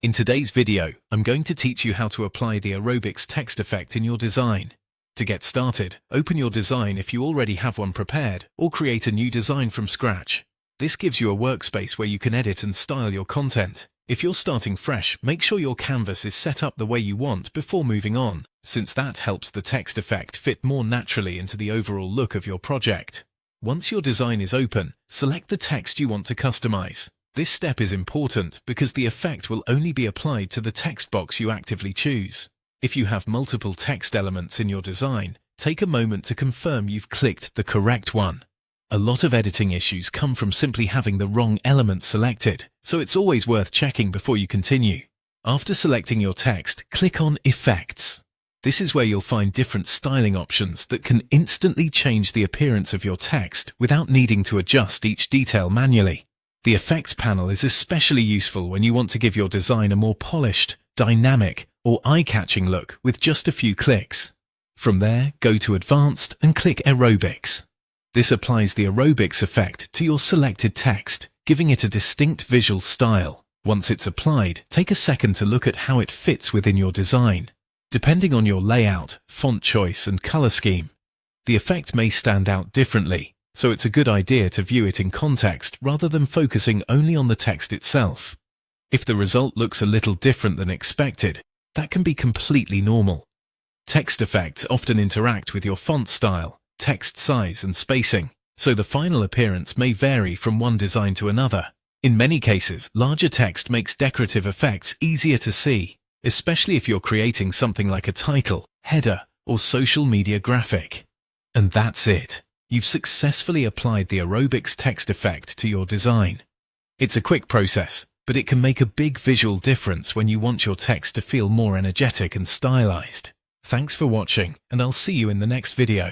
In today's video, I'm going to teach you how to apply the Aerobics text effect in your design. To get started, open your design if you already have one prepared, or create a new design from scratch. This gives you a workspace where you can edit and style your content. If you're starting fresh, make sure your canvas is set up the way you want before moving on, since that helps the text effect fit more naturally into the overall look of your project. Once your design is open, select the text you want to customize. This step is important because the effect will only be applied to the text box you actively choose. If you have multiple text elements in your design, take a moment to confirm you've clicked the correct one. A lot of editing issues come from simply having the wrong element selected, so it's always worth checking before you continue. After selecting your text, click on Effects. This is where you'll find different styling options that can instantly change the appearance of your text without needing to adjust each detail manually. The Effects panel is especially useful when you want to give your design a more polished, dynamic, or eye-catching look with just a few clicks. From there, go to Advanced and click Aerobics. This applies the Aerobics effect to your selected text, giving it a distinct visual style. Once it's applied, take a second to look at how it fits within your design. Depending on your layout, font choice, and color scheme, the effect may stand out differently. So it's a good idea to view it in context rather than focusing only on the text itself. If the result looks a little different than expected, that can be completely normal. Text effects often interact with your font style, text size, and spacing, so the final appearance may vary from one design to another. In many cases, larger text makes decorative effects easier to see, especially if you're creating something like a title, header, or social media graphic. And that's it. You've successfully applied the Aerobics text effect to your design. It's a quick process, but it can make a big visual difference when you want your text to feel more energetic and stylized. Thanks for watching, and I'll see you in the next video.